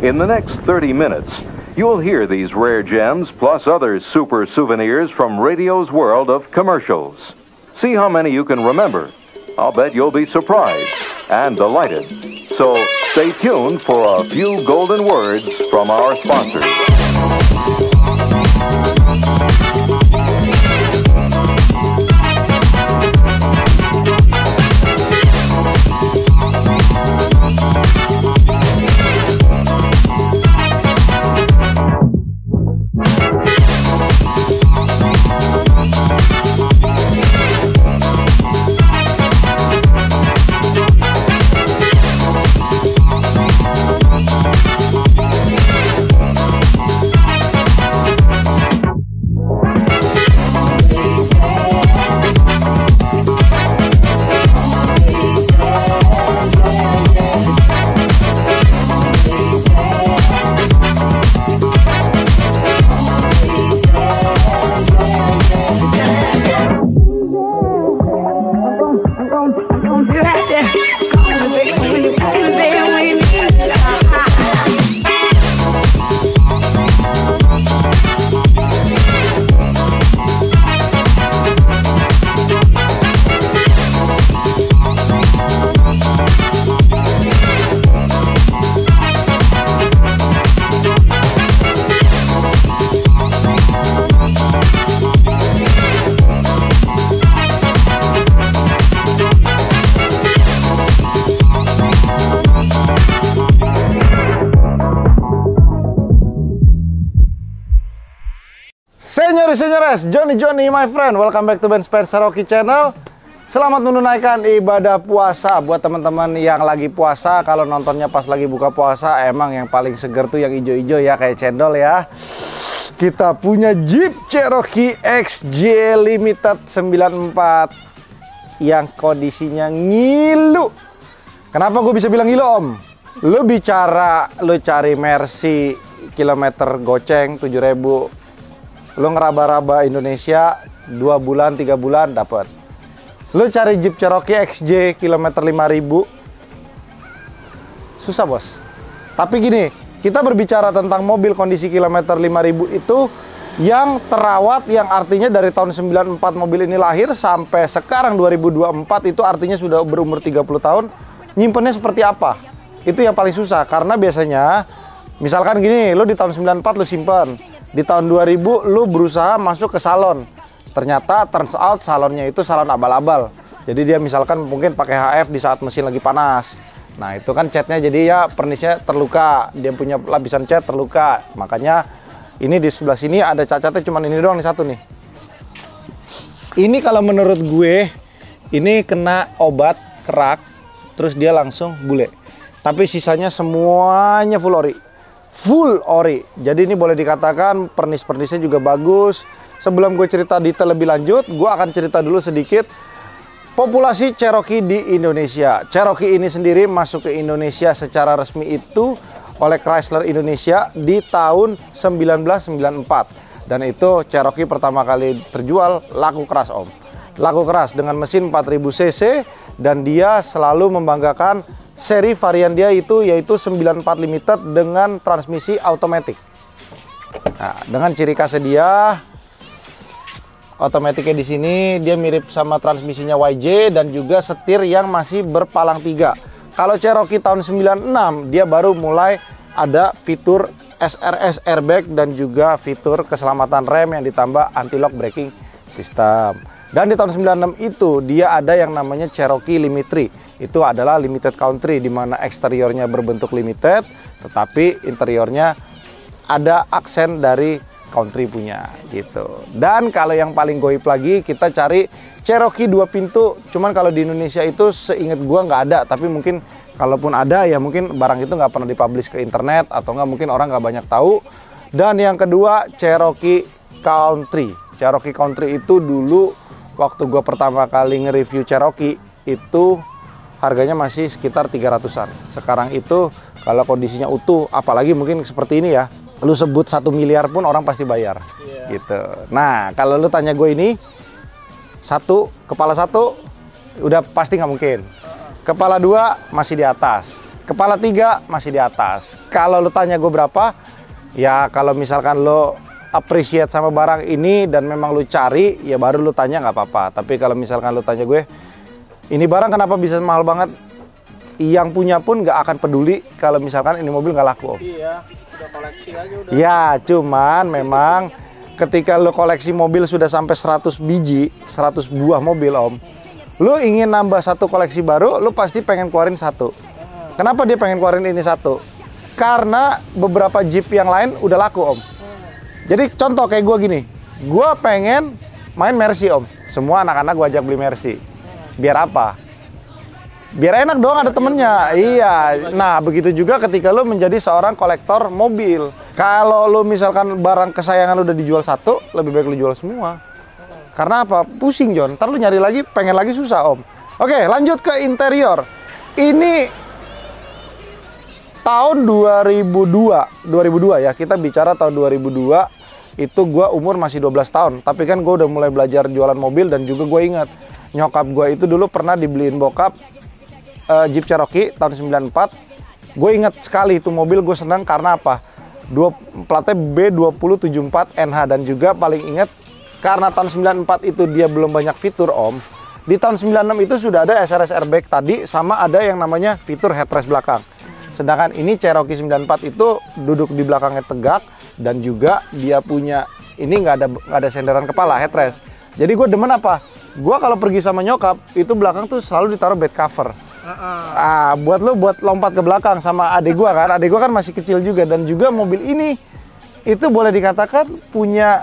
In the next 30 minutes, you'll hear these rare gems plus other super souvenirs from radio's world of commercials. See how many you can remember. I'll bet you'll be surprised and delighted. So stay tuned for a few golden words from our sponsors. Senyores, Johnny, my friend, welcome back to Ben Spencer Rocky Channel. Selamat menunaikan ibadah puasa buat teman-teman yang lagi puasa. Kalau nontonnya pas lagi buka puasa, emang yang paling seger tuh yang ijo-ijo ya, kayak cendol ya. Kita punya Jeep Cherokee XJ Limited 94 yang kondisinya ngilu. Kenapa gue bisa bilang ngilu, Om? Lu cari Mercy kilometer goceng 7.000. Lo ngeraba-raba Indonesia 2 bulan, 3 bulan dapat. Lo cari Jeep Cherokee XJ kilometer 5.000 susah, bos. Tapi gini, kita berbicara tentang mobil kondisi kilometer 5.000 itu yang terawat, yang artinya dari tahun 94 mobil ini lahir sampai sekarang 2024, itu artinya sudah berumur 30 tahun. Nyimpennya seperti apa? Itu yang paling susah, karena biasanya misalkan gini, lo di tahun 94 lo simpen. Di tahun 2000 lu berusaha masuk ke salon. Ternyata turns out salonnya itu salon abal-abal. Jadi dia misalkan mungkin pakai HF di saat mesin lagi panas. Nah, itu kan catnya jadi ya pernisnya terluka. Dia punya lapisan cat terluka. Makanya ini di sebelah sini ada cacatnya cuman ini doang nih, satu nih. Ini kalau menurut gue ini kena obat kerak terus dia langsung bule. Tapi sisanya semuanya full ori. Jadi ini boleh dikatakan pernis-pernisnya juga bagus. Sebelum gue cerita detail lebih lanjut, gue akan cerita dulu sedikit populasi Cherokee di Indonesia. Cherokee ini sendiri masuk ke Indonesia secara resmi itu oleh Chrysler Indonesia di tahun 1994. Dan itu Cherokee pertama kali terjual laku keras, Om. Laku keras dengan mesin 4000 cc dan dia selalu membanggakan seri varian dia itu yaitu 94 Limited dengan transmisi automatic. Nah, dengan ciri khasnya dia otomatiknya di sini dia mirip sama transmisinya YJ dan juga setir yang masih berpalang 3. Kalau Cherokee tahun 96 dia baru mulai ada fitur SRS airbag dan juga fitur keselamatan rem yang ditambah anti-lock braking system. Dan di tahun 96 itu dia ada yang namanya Cherokee Limitry. Itu adalah limited country, di mana eksteriornya berbentuk limited, tetapi interiornya ada aksen dari country punya gitu. Dan kalau yang paling goib lagi, kita cari Cherokee 2 pintu. Cuman kalau di Indonesia itu seingat gua nggak ada, tapi mungkin kalaupun ada ya mungkin barang itu nggak pernah dipublish ke internet atau nggak mungkin orang nggak banyak tahu. Dan yang kedua Cherokee Country. Cherokee Country itu dulu waktu gua pertama kali nge-review Cherokee itu harganya masih sekitar 300-an. Sekarang itu kalau kondisinya utuh, apalagi mungkin seperti ini ya, lu sebut 1 miliar pun orang pasti bayar. Gitu. Nah, kalau lu tanya gue ini, kepala satu udah pasti nggak mungkin. Kepala 2 masih di atas. Kepala 3 masih di atas. Kalau lu tanya gue berapa, ya kalau misalkan lo appreciate sama barang ini dan memang lu cari, ya baru lu tanya nggak apa-apa. Tapi kalau misalkan lu tanya gue, ini barang kenapa bisa mahal banget? Yang punya pun nggak akan peduli kalau misalkan ini mobil nggak laku, Om. Iya, udah koleksi aja udah. Ya, cuman memang ketika lo koleksi mobil sudah sampai 100 biji, 100 buah mobil, Om. Lo ingin nambah satu koleksi baru, lo pasti pengen keluarin satu. Kenapa dia pengen keluarin ini satu? Karena beberapa Jeep yang lain udah laku, Om. Jadi contoh kayak gue gini, gue pengen main Mercy, Om. Semua anak-anak gue ajak beli Mercy. Biar apa? Biar enak dong, ada temennya. Iya. Nah, begitu juga ketika lo menjadi seorang kolektor mobil. Kalau lo misalkan barang kesayangan lo udah dijual satu, lebih baik lo jual semua. Karena apa? Pusing, John. Ntar lo nyari lagi, pengen lagi susah, Om. Oke, lanjut ke interior. Ini tahun 2002 ya, kita bicara tahun 2002, itu gue umur masih 12 tahun. Tapi kan gue udah mulai belajar jualan mobil dan juga gue ingat nyokap gue itu dulu pernah dibeliin bokap Jeep Cherokee tahun 94. Gue ingat sekali itu mobil, gue senang karena apa? Platnya B2074 NH, dan juga paling ingat karena tahun 94 itu dia belum banyak fitur, Om. Di tahun 96 itu sudah ada SRS airbag tadi, sama ada yang namanya fitur headrest belakang. Sedangkan ini Cherokee 94 itu duduk di belakangnya tegak, dan juga dia punya ini nggak ada senderan kepala, headrest. Jadi gue demen apa? Gue kalau pergi sama nyokap itu belakang tuh selalu ditaruh bed cover. Buat lompat ke belakang sama adik gue kan. Adik gue kan masih kecil juga, dan juga mobil ini itu boleh dikatakan punya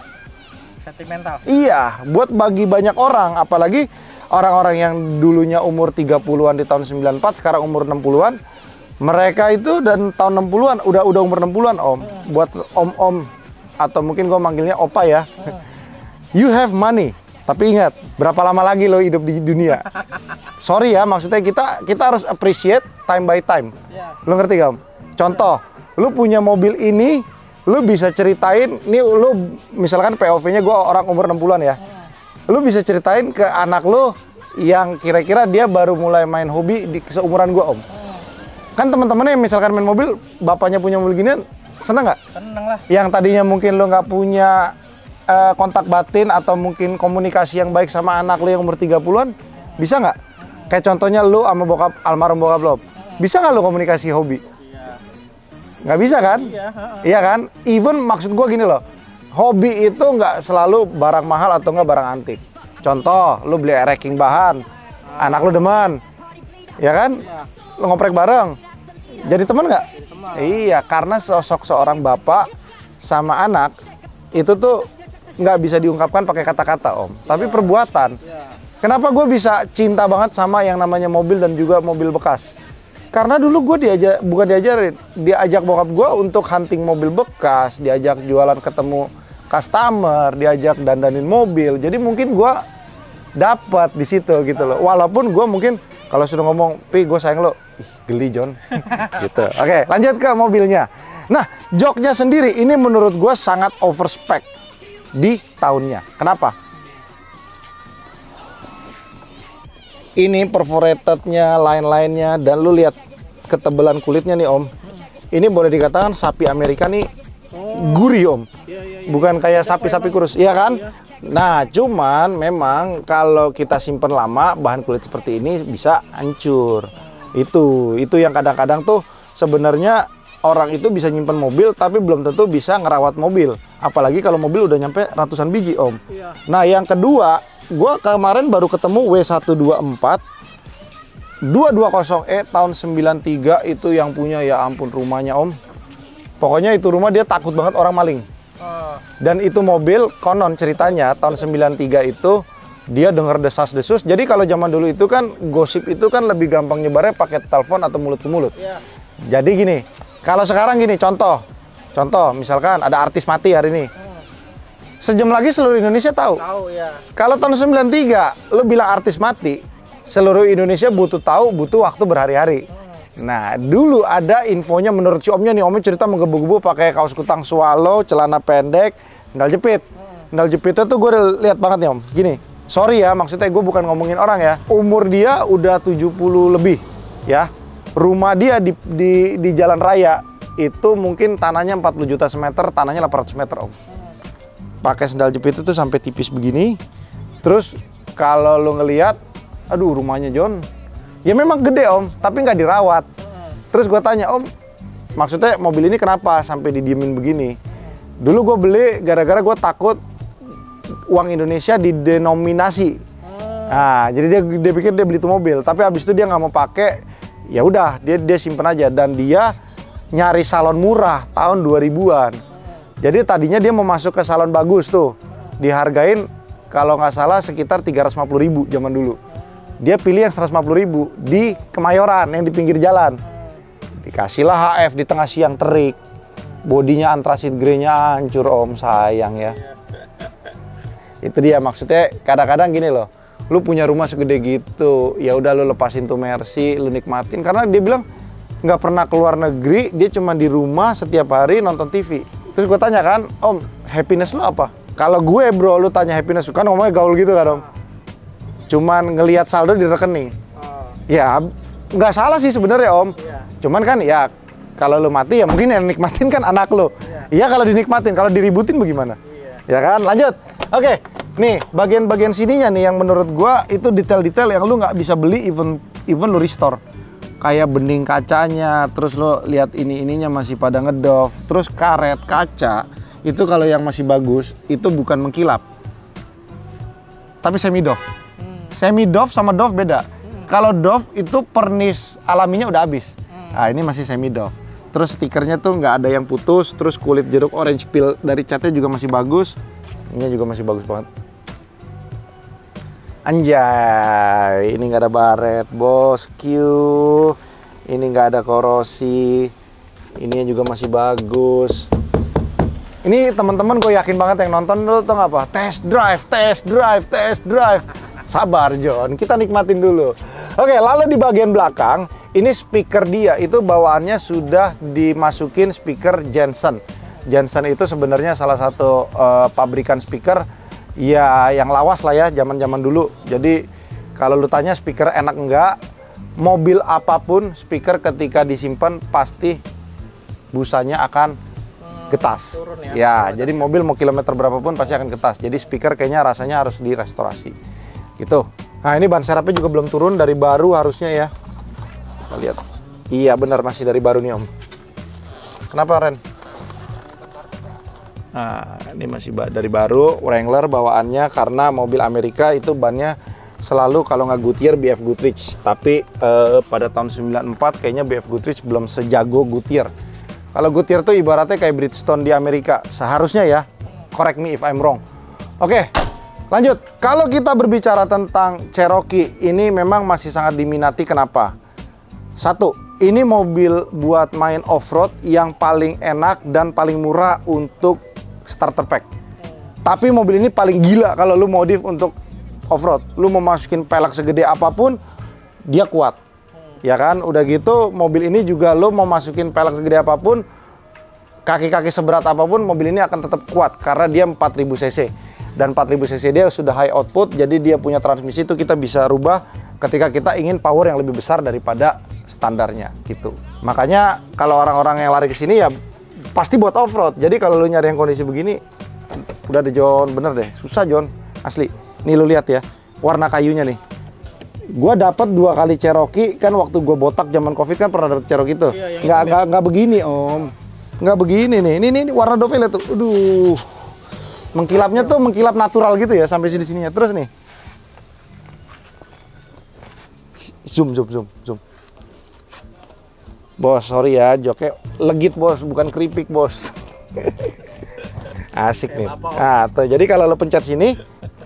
sentimental. Iya, buat bagi banyak orang, apalagi orang-orang yang dulunya umur 30-an di tahun 94, sekarang umur 60-an. Mereka itu dan tahun 60-an udah umur 60-an, Om. Buat om-om atau mungkin gue manggilnya opa ya. You have money. Tapi ingat, berapa lama lagi lo hidup di dunia? Sorry ya, maksudnya kita harus appreciate time by time. Lo ngerti gak, Om? Contoh, lo punya mobil ini, lo bisa ceritain, nih lo misalkan POV-nya gue orang umur 60-an ya. Lo bisa ceritain ke anak lo yang kira-kira dia baru mulai main hobi di seumuran gue, Om. Kan teman-temannya misalkan main mobil, bapaknya punya mobil ginian, seneng nggak? Seneng lah. Yang tadinya mungkin lo nggak punya kontak batin atau mungkin komunikasi yang baik sama anak lo yang umur 30-an, bisa nggak? Kayak contohnya lo sama bokap, almarhum bokap lo, bisa nggak lo komunikasi hobi? Iya. Nggak bisa kan? Iya. Iya kan? Even maksud gue gini loh, hobi itu nggak selalu barang mahal atau nggak barang antik. Contoh, lo beli racking bahan, anak lo demen, ya kan? Lo ngoprek bareng, jadi teman nggak? Iya, karena sosok seorang bapak sama anak itu tuh nggak bisa diungkapkan pakai kata-kata, Om. Tapi perbuatan. Kenapa gue bisa cinta banget sama yang namanya mobil dan juga mobil bekas? Karena dulu gue diajak bokap gue untuk hunting mobil bekas, diajak jualan ketemu customer, diajak dandanin mobil. Jadi mungkin gue dapat di situ gitu loh. Walaupun gue mungkin kalau sudah ngomong, "Pi, gue sayang lo." Ih, geli, John. Gitu. Oke, lanjut ke mobilnya. Nah, joknya sendiri ini menurut gue sangat overspec di tahunnya. Kenapa? Ini perforated-nya, lain-lainnya, dan lu lihat ketebalan kulitnya nih, Om. Ini boleh dikatakan sapi Amerika nih gurih, Om. Bukan kayak sapi-sapi kurus, iya kan? Nah, cuman memang kalau kita simpen lama, bahan kulit seperti ini bisa hancur. Itu yang kadang-kadang tuh sebenarnya orang itu bisa nyimpen mobil tapi belum tentu bisa ngerawat mobil. Apalagi kalau mobil udah nyampe ratusan biji, Om. Iya. Nah, yang kedua, gue kemarin baru ketemu W124 220E tahun 93 itu yang punya, ya ampun rumahnya, Om. Pokoknya itu rumah dia takut banget orang maling. Dan itu mobil konon ceritanya tahun 93 itu dia dengar desas-desus. Jadi kalau zaman dulu itu kan gosip itu kan lebih gampang nyebarnya pakai telepon atau mulut ke mulut. Iya. Jadi gini, kalau sekarang gini contoh misalkan ada artis mati hari ini. Sejam lagi seluruh Indonesia tahu. Tahu ya. Kalau tahun 93 lu bilang artis mati, seluruh Indonesia butuh waktu berhari-hari. Nah, dulu ada infonya menurut si Omnya nih, Omnya cerita menggebu-gebu pakai kaos kutang swallow, celana pendek, sandal jepit. Sandal jepitnya tuh gue udah lihat banget nih, Om. Gini, sorry ya, maksudnya gue bukan ngomongin orang ya. Umur dia udah 70 lebih, ya. rumah dia di jalan raya itu mungkin tanahnya 40 juta semeter, tanahnya 800 meter om. Pakai sendal jepit itu sampai tipis begini. Terus kalau lo ngelihat, aduh rumahnya John, ya memang gede om, tapi nggak dirawat. Terus gue tanya om, maksudnya mobil ini kenapa sampai didiemin begini? Dulu gue beli gara-gara gue takut uang Indonesia didenominasi. Nah, jadi dia pikir dia beli itu mobil, tapi abis itu dia nggak mau pakai. Ya udah, dia simpen aja, dan dia nyari salon murah tahun 2000-an. Jadi tadinya dia mau masuk ke salon bagus tuh, dihargain kalau nggak salah sekitar 350.000 zaman dulu. Dia pilih yang 150.000 di Kemayoran yang di pinggir jalan. Dikasihlah HF di tengah siang terik. Bodinya antrasit grey-nya hancur om, sayang ya. Itu dia maksudnya, kadang-kadang gini loh. Lu punya rumah segede gitu, ya udah lu lepasin tuh Mercy, lu nikmatin. Karena dia bilang nggak pernah keluar negeri, dia cuma di rumah setiap hari nonton TV. Terus gue tanya kan, om, happiness lu apa? Kalau gue bro, lu tanya happiness, kan ngomongnya gaul gitu kan om. Cuman ngelihat saldo di rekening. Ya nggak salah sih sebenarnya om. Cuman kan ya kalau lu mati ya mungkin yang nikmatin kan anak lu. Iya kalau dinikmatin, kalau diributin bagaimana? Ya kan, lanjut. Oke, nih bagian-bagian sininya nih yang menurut gua itu detail-detail yang lu nggak bisa beli even lu restore. Kayak bening kacanya, terus lu lihat ininya masih pada ngedov, terus karet kaca itu kalau yang masih bagus itu bukan mengkilap, tapi semi doff. Semi doff sama doff beda. Kalau doff itu pernis alaminya udah habis. Nah ini masih semi doff. Terus stikernya tuh nggak ada yang putus, terus kulit jeruk orange peel dari catnya juga masih bagus. Ini juga masih bagus banget. Anjay, ini nggak ada baret, bosku. Ini nggak ada korosi. Ini juga masih bagus. Ini teman-teman gue yakin banget yang nonton dulu tau nggak apa? Test drive, test drive, test drive. Sabar John, kita nikmatin dulu. Oke, lalu di bagian belakang, ini speaker dia itu bawaannya sudah dimasukin speaker Jensen. Jensen itu sebenarnya salah satu pabrikan speaker ya yang lawas lah ya zaman-zaman dulu. Jadi kalau lu tanya speaker enak enggak, mobil apapun speaker ketika disimpan pasti busanya akan getas. Turun ya jadi mobil mau kilometer berapapun pasti akan getas. Jadi speaker kayaknya rasanya harus direstorasi. Gitu. Nah, ini ban serepnya juga belum turun, dari baru harusnya ya. Kita lihat. Iya, benar masih dari baru nih, Om. Kenapa, Ren? Nah, ini masih dari baru, Wrangler bawaannya karena mobil Amerika itu bannya selalu kalau nggak Goodyear, BF Goodrich. Tapi pada tahun 94 kayaknya BF Goodrich belum sejago Goodyear. Kalau Goodyear tuh ibaratnya kayak Bridgestone di Amerika, seharusnya ya. Correct me if I'm wrong. Oke, lanjut. Kalau kita berbicara tentang Cherokee, ini memang masih sangat diminati. Kenapa? Satu, ini mobil buat main off-road yang paling enak dan paling murah untuk starter pack. Tapi mobil ini paling gila kalau lu modif untuk off-road. Lu mau masukin pelek segede apapun, dia kuat. Ya kan? Udah gitu, mobil ini juga lu mau masukin pelek segede apapun, kaki-kaki seberat apapun, mobil ini akan tetap kuat karena dia 4000 cc. Dan 4000 cc dia sudah high output, jadi dia punya transmisi itu kita bisa rubah ketika kita ingin power yang lebih besar daripada standarnya gitu. Makanya kalau orang-orang yang lari ke sini ya pasti buat off-road. Jadi kalau lu nyari yang kondisi begini, udah deh John, bener deh, susah John, asli. Nih lu lihat ya, warna kayunya nih. Gua dapat 2 kali Cherokee kan waktu gua botak zaman Covid kan pernah dapet Cherokee tuh. Iya, nggak begini Om, nggak begini nih. Ini warna dovel tuh, aduh. Mengkilapnya tuh mengkilap natural gitu ya sampai sini-sininya. Terus nih. Zoom. Bos, sorry ya, joknya legit bos, bukan keripik bos. Asik nih. Nah, tuh, jadi kalau lo pencet sini,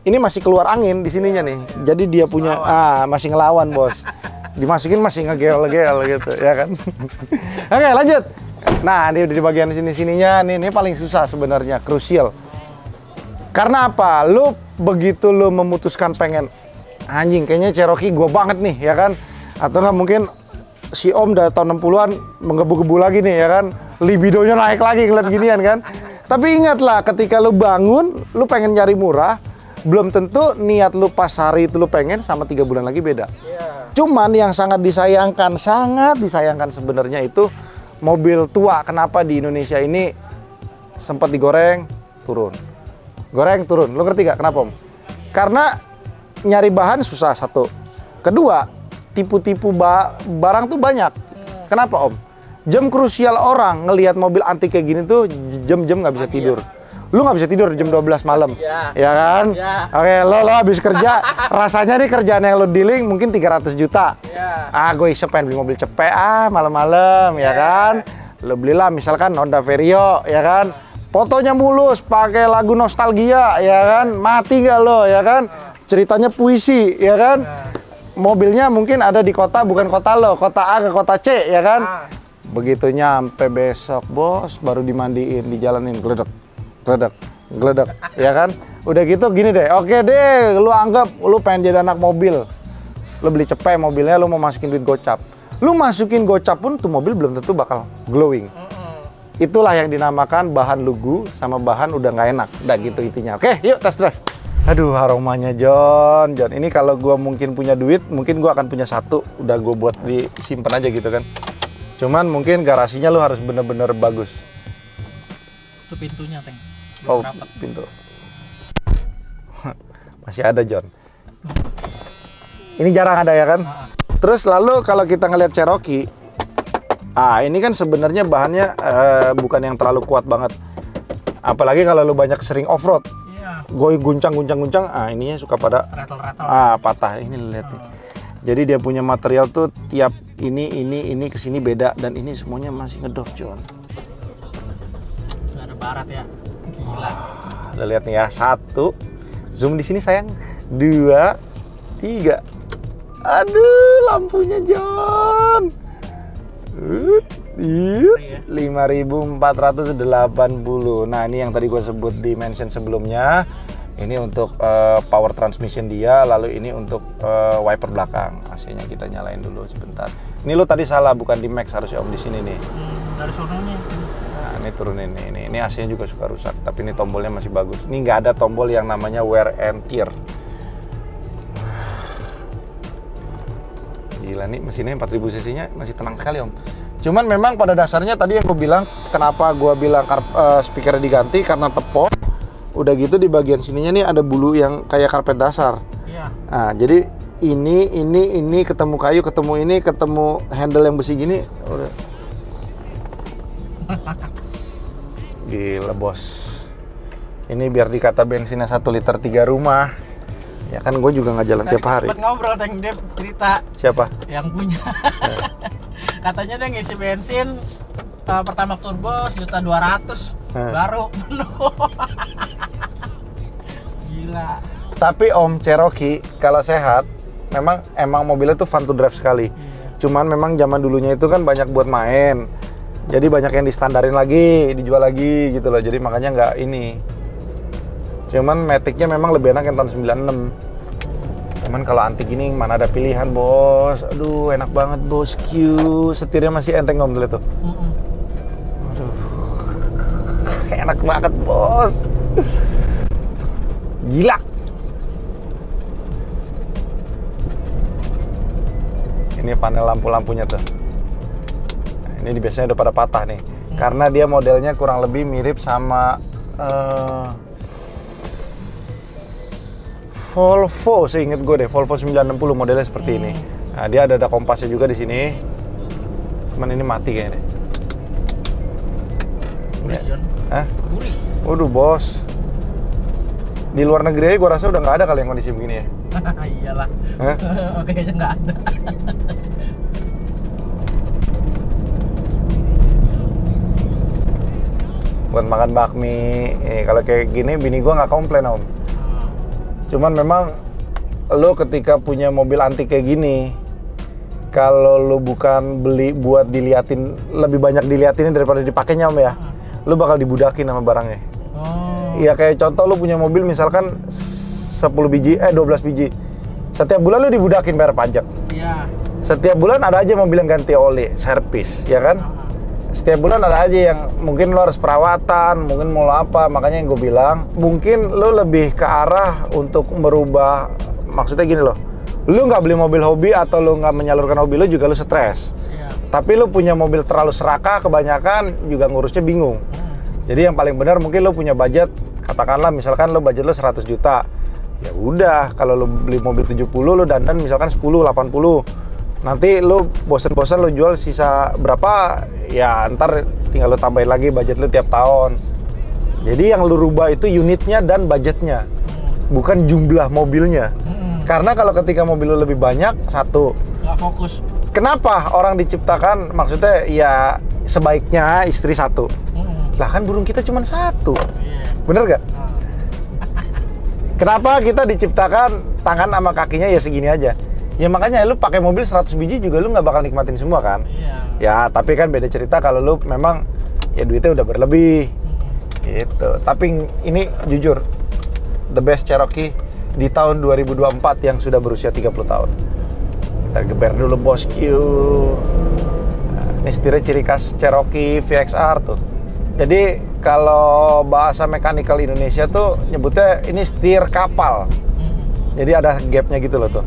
ini masih keluar angin di sininya nih. Jadi dia punya, masih ngelawan bos. Dimasukin masih ngegel-gel gitu, ya kan? Oke, lanjut. Nah, ini di bagian sini-sininya, ini paling susah sebenarnya, krusial. Karena apa? Lu begitu lu memutuskan pengen anjing kayaknya Cherokee gua banget nih ya kan? Atau nggak mungkin si Om dari tahun 60-an menggebu-gebu lagi nih ya kan? Libidonya naik lagi ngeliat ginian kan? Tapi ingatlah ketika lu bangun, lu pengen nyari murah, belum tentu niat lu pas hari itu lu pengen sama 3 bulan lagi beda. Cuman yang sangat disayangkan sebenarnya itu mobil tua. Kenapa di Indonesia ini sempat digoreng, turun. Goreng, turun. Lo ngerti gak kenapa, Om? Karena nyari bahan susah, satu. Kedua, tipu-tipu barang tuh banyak. Kenapa, Om? Jam krusial orang ngelihat mobil antik kayak gini tuh jam-jam nggak bisa tidur. Lu nggak bisa tidur jam 12 malam, ya kan? Oke, lo habis kerja, rasanya nih kerjaan yang lo dealing mungkin 300 juta. Gue isep pengen beli mobil cepet, malam-malam, ya kan? Lo belilah misalkan Honda Vario, ya kan? Fotonya mulus, pakai lagu nostalgia, ya kan? Mati gak lo, ya kan? Ceritanya puisi, ya kan? Mobilnya mungkin ada di kota, bukan kota lo, kota A ke kota C, ya kan? Begitu nyampe besok, bos, baru dimandiin, dijalanin, gledek, ya kan? Udah gitu gini deh, oke deh, lu anggap lu pengen jadi anak mobil. Lu beli cepet mobilnya, lu mau masukin duit gocap. Lu masukin gocap pun tuh mobil belum tentu bakal glowing. Itulah yang dinamakan bahan lugu sama bahan udah nggak enak. Udah gitu intinya. Oke, yuk test drive. Aduh, aromanya John. Ini kalau gua mungkin punya duit, mungkin gua akan punya satu. Udah gua buat disimpan aja gitu kan. Cuman mungkin garasinya lu harus bener-bener bagus. Itu pintunya, Teng. Oh, pintu. Masih ada, John. Ini jarang ada ya kan? Terus lalu kalau kita ngelihat Cherokee, ini kan sebenarnya bahannya bukan yang terlalu kuat banget. Apalagi kalau lu banyak sering off-road. Gue guncang, ininya suka pada patah. Ini lihat nih. Jadi dia punya material tuh tiap ini kesini beda, dan ini semuanya masih ngedov, John. Nggak ada barat ya, gila. Udah lihat nih ya, 1, zoom di sini sayang, 2, 3. Aduh, lampunya John. 5.480. Nah, ini yang tadi gue sebut di mention sebelumnya. Ini untuk power transmission dia, lalu ini untuk wiper belakang. AC-nya kita nyalain dulu sebentar. Ini lo tadi salah, bukan di max, harusnya Om di sini nih. Dari sononya. Nah, ini turunin nih. Ini AC-nya juga suka rusak, tapi ini tombolnya masih bagus. Ini nggak ada tombol yang namanya wear and tear. Gila nih, mesinnya 4000 cc-nya masih tenang sekali, Om. Cuman memang pada dasarnya tadi yang gue bilang, kenapa gue bilang speakernya diganti, karena tepok. Udah gitu di bagian sininya nih ada bulu yang kayak karpet dasar. Iya. Nah, jadi ini ketemu kayu, ketemu handle yang besi gini, udah. Gila, bos. Ini biar dikata bensinnya 1 liter 3 rumah. Ya kan gue juga nggak jalan tiap hari. Sempat ngobrol, Teng, dia cerita. Siapa? Yang punya. Katanya dia ngisi bensin pertama turbo 1.200.000 baru penuh. Gila. Tapi Om, Cherokee kalau sehat emang mobilnya tuh fun to drive sekali. Cuman memang zaman dulunya itu kan banyak buat main. Jadi banyak yang distandarin lagi, dijual lagi gitu loh. Jadi makanya nggak ini. Cuman Matic-nya memang lebih enak yang tahun 96. Cuman kalau antik ini mana ada pilihan, bos. Aduh, enak banget, bos. Q, setirnya masih enteng, Om, lihat tuh. Aduh. Enak banget, bos. Gila. Ini panel lampu-lampunya tuh. Nah, ini biasanya udah pada patah nih. Karena dia modelnya kurang lebih mirip sama Volvo, seinget gue deh, Volvo 960 modelnya seperti ini. Nah, dia ada kompasnya juga di sini. Cuman ini mati kayaknya deh. Gurih, John. Hah? Gurih. Waduh, bos. Di luar negeri gue rasa udah nggak ada kali yang kondisi begini ya. Iyalah. Hah? Oke, aja nggak ada. Buat makan bakmi. Kalau kayak gini bini gue nggak komplain, Om. Cuman memang lo ketika punya mobil antik kayak gini, kalau lo bukan beli buat diliatin, lebih banyak diliatin daripada dipakainya, Om, ya, lo bakal dibudakin sama barangnya. Iya, kayak contoh lo punya mobil misalkan 12 biji. Setiap bulan lo dibudakin bayar pajak. Iya. Setiap bulan ada aja mobil yang ganti oli, servis, ya kan? Setiap bulan ada aja yang mungkin lo harus perawatan, mungkin mau lo apa. Makanya yang gue bilang, mungkin lo lebih ke arah untuk merubah, maksudnya gini loh, Lu nggak beli mobil hobi atau lu nggak menyalurkan hobi lu juga lu stres. Iya. Tapi lu punya mobil terlalu serakah, kebanyakan juga ngurusnya bingung. Jadi yang paling benar mungkin lu punya budget, katakanlah misalkan lu budget lu 100 juta. Ya udah, kalau lu beli mobil 70, lu dandan misalkan 10, 80. Nanti lu bosen-bosen lu jual sisa berapa, ya ntar tinggal lu tambahin lagi budget lu tiap tahun. Jadi yang lu rubah itu unitnya dan budgetnya, bukan jumlah mobilnya. Karena kalau ketika mobil lu lebih banyak, satu, Nggak fokus. kenapa orang diciptakan, maksudnya ya sebaiknya istri satu. Lah kan burung kita cuma satu, Iya. bener gak? Kenapa kita diciptakan tangan sama kakinya ya segini aja? Ya makanya lu pakai mobil 100 biji juga lu nggak bakal nikmatin semua kan? Iya. Ya tapi kan beda cerita kalau lu memang ya duitnya udah berlebih gitu. Tapi ini jujur the best Cherokee di tahun 2024 yang sudah berusia 30 tahun. Kita geber dulu bosku. Nah, ini setirnya ciri khas Cherokee VXR tuh. Jadi kalau bahasa mekanikal Indonesia tuh nyebutnya ini setir kapal. Jadi ada gapnya gitu loh tuh.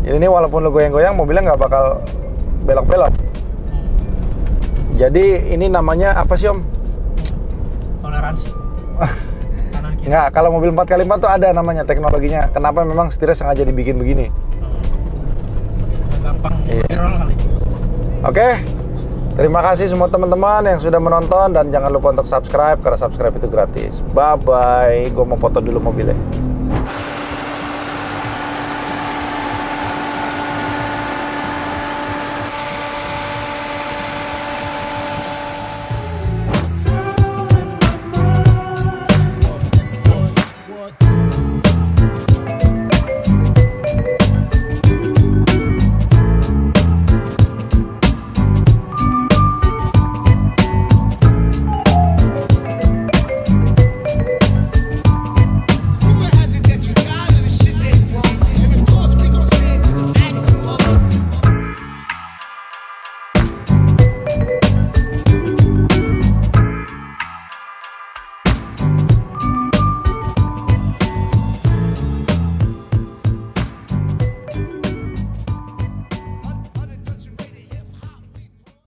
Jadi ini walaupun lo goyang-goyang mobilnya nggak bakal belok-belok. Jadi ini namanya apa sih Om? Toleransi. Kanan kiri. Nggak, kalau mobil 4x4 tuh ada namanya teknologinya. Kenapa memang setirnya sengaja dibikin begini? Gampang Iya. di-roll kali. Oke, terima kasih semua teman-teman yang sudah menonton. Dan jangan lupa untuk subscribe, karena subscribe itu gratis. Bye-bye, gue mau foto dulu mobilnya.